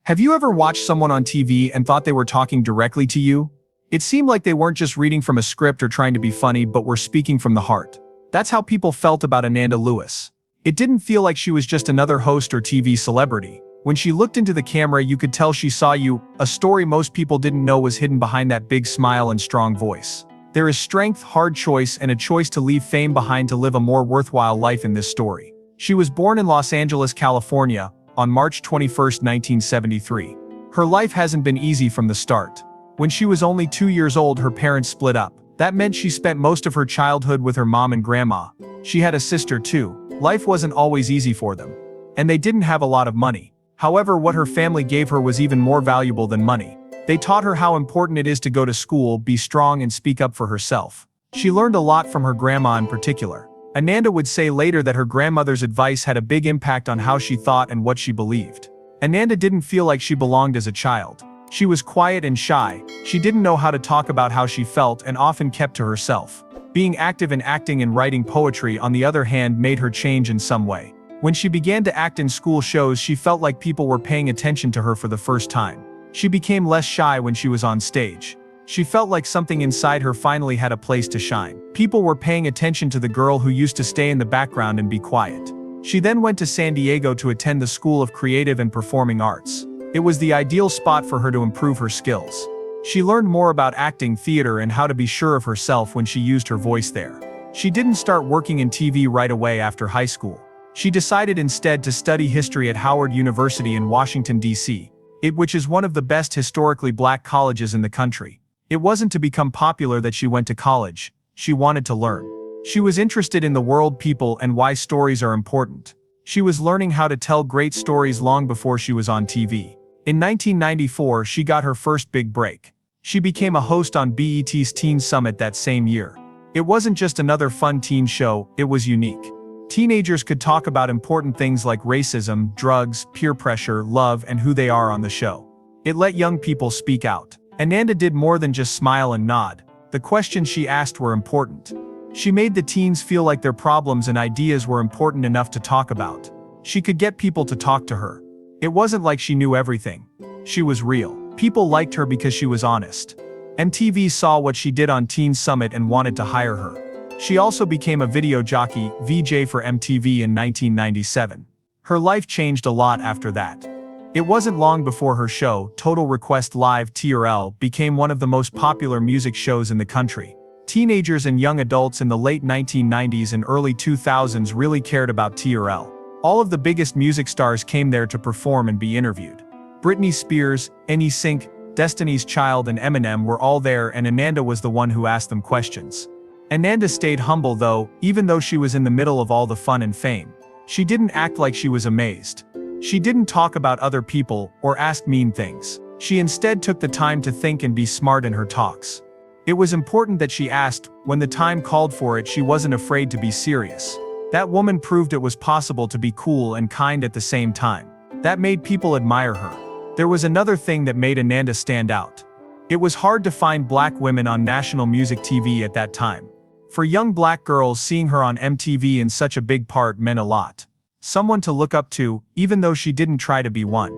Have you ever watched someone on TV and thought they were talking directly to you? It seemed like they weren't just reading from a script or trying to be funny, but were speaking from the heart. That's how people felt about Ananda Lewis. It didn't feel like she was just another host or TV celebrity. When she looked into the camera, you could tell she saw you, a story most people didn't know was hidden behind that big smile and strong voice. There is strength, hard choice, and a choice to leave fame behind to live a more worthwhile life in this story. She was born in Los Angeles, California, on March 21, 1973. Her life hasn't been easy from the start. When she was only 2 years old, her parents split up. That meant she spent most of her childhood with her mom and grandma. She had a sister too. Life wasn't always easy for them. And they didn't have a lot of money. However, what her family gave her was even more valuable than money. They taught her how important it is to go to school, be strong, and speak up for herself. She learned a lot from her grandma in particular. Ananda would say later that her grandmother's advice had a big impact on how she thought and what she believed. Ananda didn't feel like she belonged as a child. She was quiet and shy. She didn't know how to talk about how she felt and often kept to herself. Being active in acting and writing poetry, on the other hand, made her change in some way. When she began to act in school shows, she felt like people were paying attention to her for the first time. She became less shy when she was on stage. She felt like something inside her finally had a place to shine. People were paying attention to the girl who used to stay in the background and be quiet. She then went to San Diego to attend the School of Creative and Performing Arts. It was the ideal spot for her to improve her skills. She learned more about acting, theater, and how to be sure of herself when she used her voice there. She didn't start working in TV right away after high school. She decided instead to study history at Howard University in Washington, D.C., which is one of the best historically black colleges in the country. It wasn't to become popular that she went to college. She wanted to learn. She was interested in the world, people, and why stories are important. She was learning how to tell great stories long before she was on TV. In 1994, she got her first big break. She became a host on BET's Teen Summit that same year. It wasn't just another fun teen show, it was unique. Teenagers could talk about important things like racism, drugs, peer pressure, love, and who they are on the show. It let young people speak out. Ananda did more than just smile and nod. The questions she asked were important. She made the teens feel like their problems and ideas were important enough to talk about. She could get people to talk to her. It wasn't like she knew everything. She was real. People liked her because she was honest. MTV saw what she did on Teen Summit and wanted to hire her. She also became a video jockey, VJ, for MTV in 1997. Her life changed a lot after that. It wasn't long before her show, Total Request Live (TRL), became one of the most popular music shows in the country. Teenagers and young adults in the late 1990s and early 2000s really cared about TRL. All of the biggest music stars came there to perform and be interviewed. Britney Spears, NSYNC, Destiny's Child, and Eminem were all there, and Ananda was the one who asked them questions. Ananda stayed humble though, even though she was in the middle of all the fun and fame. She didn't act like she was amazed. She didn't talk about other people or ask mean things. She instead took the time to think and be smart in her talks. It was important that she asked. When the time called for it, she wasn't afraid to be serious. That woman proved it was possible to be cool and kind at the same time. That made people admire her. There was another thing that made Ananda stand out. It was hard to find black women on national music TV at that time. For young black girls, seeing her on MTV in such a big part meant a lot. Someone to look up to, even though she didn't try to be one.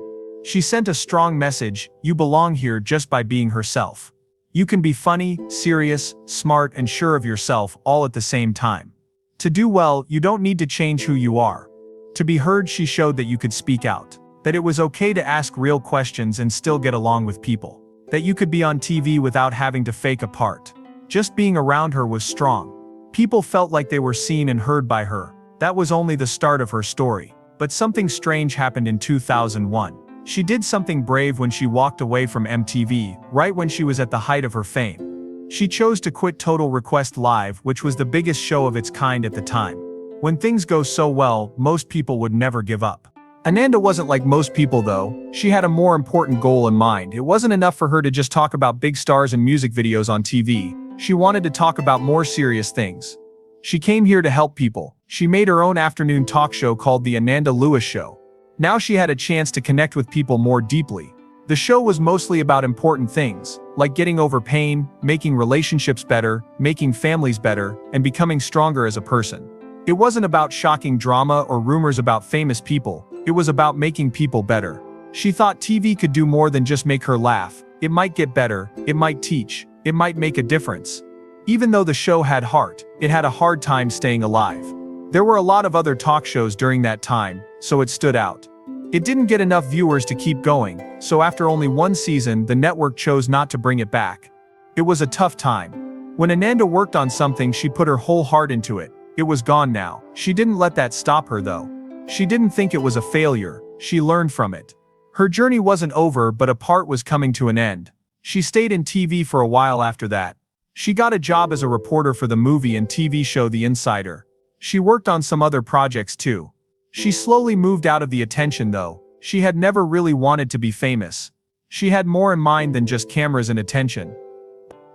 She sent a strong message: you belong here just by being herself. You can be funny, serious, smart, and sure of yourself all at the same time. To do well, you don't need to change who you are. To be heard, she showed that you could speak out. That it was okay to ask real questions and still get along with people. That you could be on TV without having to fake a part. Just being around her was strong. People felt like they were seen and heard by her. That was only the start of her story. But something strange happened in 2001. She did something brave when she walked away from MTV, right when she was at the height of her fame. She chose to quit Total Request Live, which was the biggest show of its kind at the time. When things go so well, most people would never give up. Ananda wasn't like most people though. She had a more important goal in mind. It wasn't enough for her to just talk about big stars and music videos on TV. She wanted to talk about more serious things. She came here to help people. She made her own afternoon talk show called The Ananda Lewis Show. Now she had a chance to connect with people more deeply. The show was mostly about important things, like getting over pain, making relationships better, making families better, and becoming stronger as a person. It wasn't about shocking drama or rumors about famous people. It was about making people better. She thought TV could do more than just make her laugh. It might get better, it might teach, it might make a difference. Even though the show had heart, it had a hard time staying alive. There were a lot of other talk shows during that time, so it stood out. It didn't get enough viewers to keep going, so after only one season, the network chose not to bring it back. It was a tough time. When Ananda worked on something, she put her whole heart into it. It was gone now. She didn't let that stop her though. She didn't think it was a failure. She learned from it. Her journey wasn't over, but a part was coming to an end. She stayed in TV for a while after that. She got a job as a reporter for the movie and TV show The Insider. She worked on some other projects too. She slowly moved out of the attention though. She had never really wanted to be famous. She had more in mind than just cameras and attention.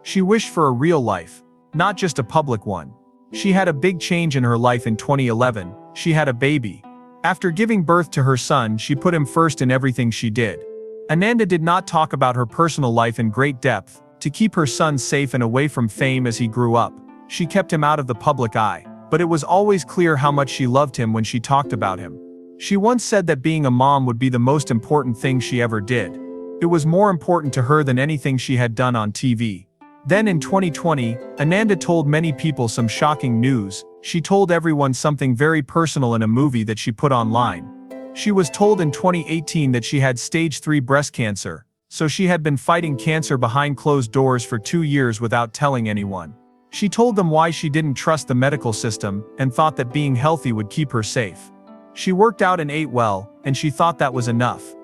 She wished for a real life, not just a public one. She had a big change in her life in 2011. She had a baby. After giving birth to her son, she put him first in everything she did. Ananda did not talk about her personal life in great depth. To keep her son safe and away from fame as he grew up, she kept him out of the public eye. But it was always clear how much she loved him when she talked about him. She once said that being a mom would be the most important thing she ever did. It was more important to her than anything she had done on TV. Then in 2020, Ananda told many people some shocking news. She told everyone something very personal in a movie that she put online. She was told in 2018 that she had stage 3 breast cancer, so she had been fighting cancer behind closed doors for 2 years without telling anyone. She told them why she didn't trust the medical system and thought that being healthy would keep her safe. She worked out and ate well, and she thought that was enough.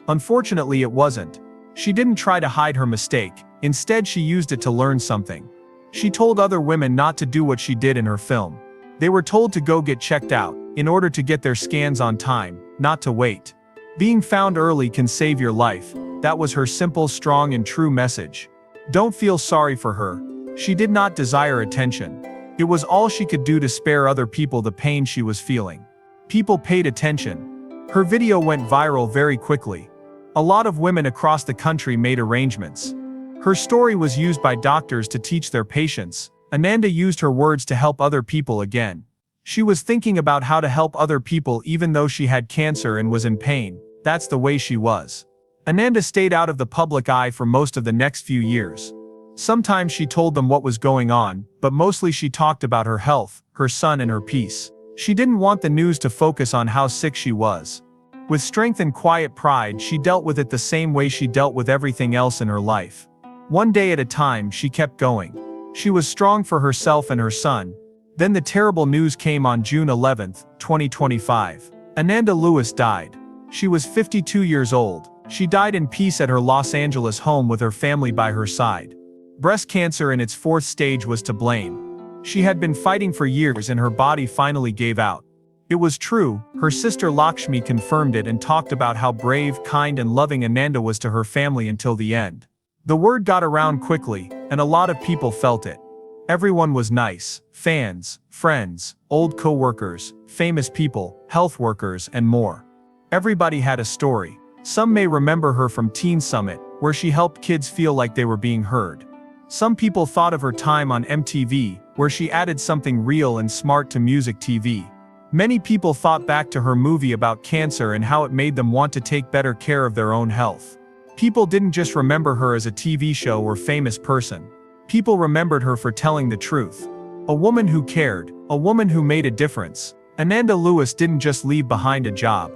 Unfortunately, it wasn't. She didn't try to hide her mistake. Instead, she used it to learn something. She told other women not to do what she did in her film. They were told to go get checked out, in order to get their scans on time, not to wait. Being found early can save your life. That was her simple, strong, and true message. Don't feel sorry for her. She did not desire attention. It was all she could do to spare other people the pain she was feeling. People paid attention. Her video went viral very quickly. A lot of women across the country made arrangements. Her story was used by doctors to teach their patients. Ananda used her words to help other people again. She was thinking about how to help other people even though she had cancer and was in pain. That's the way she was. Ananda stayed out of the public eye for most of the next few years. Sometimes she told them what was going on, but mostly she talked about her health, her son, and her peace. She didn't want the news to focus on how sick she was. With strength and quiet pride, she dealt with it the same way she dealt with everything else in her life. One day at a time, she kept going. She was strong for herself and her son. Then the terrible news came on June 11, 2025. Ananda Lewis died. She was 52 years old. She died in peace at her Los Angeles home with her family by her side. Breast cancer in its 4th stage was to blame. She had been fighting for years and her body finally gave out. It was true. Her sister Lakshmi confirmed it and talked about how brave, kind, and loving Ananda was to her family until the end. The word got around quickly, and a lot of people felt it. Everyone was nice: fans, friends, old co-workers, famous people, health workers, and more. Everybody had a story. Some may remember her from Teen Summit, where she helped kids feel like they were being heard. Some people thought of her time on MTV, where she added something real and smart to music TV. Many people thought back to her movie about cancer and how it made them want to take better care of their own health. People didn't just remember her as a TV show or famous person. People remembered her for telling the truth. A woman who cared, a woman who made a difference. Ananda Lewis didn't just leave behind a job.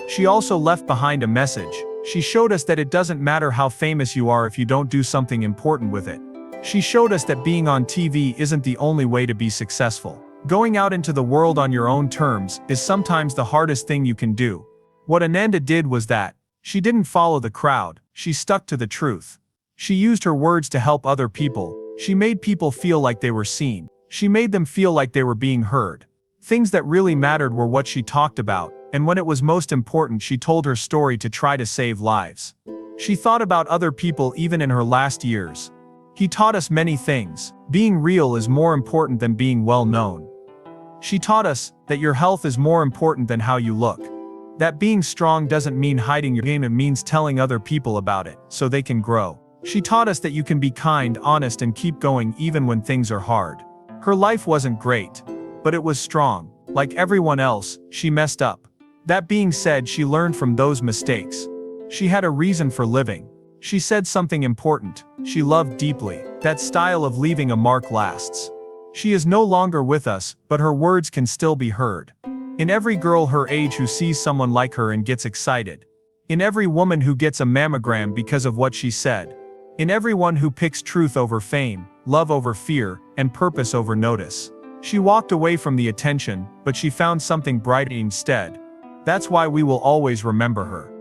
She also left behind a message. She showed us that it doesn't matter how famous you are if you don't do something important with it. She showed us that being on TV isn't the only way to be successful. Going out into the world on your own terms is sometimes the hardest thing you can do. What Ananda did was that she didn't follow the crowd. She stuck to the truth. She used her words to help other people. She made people feel like they were seen. She made them feel like they were being heard. Things that really mattered were what she talked about, and when it was most important, she told her story to try to save lives. She thought about other people even in her last years. He taught us many things. Being real is more important than being well known. She taught us that your health is more important than how you look. That being strong doesn't mean hiding your game, it means telling other people about it, so they can grow. She taught us that you can be kind, honest, and keep going even when things are hard. Her life wasn't great, but it was strong. Like everyone else, she messed up. That being said, she learned from those mistakes. She had a reason for living. She said something important. She loved deeply. That style of leaving a mark lasts. She is no longer with us, but her words can still be heard. In every girl her age who sees someone like her and gets excited. In every woman who gets a mammogram because of what she said. In everyone who picks truth over fame, love over fear, and purpose over notice. She walked away from the attention, but she found something brighter instead. That's why we will always remember her.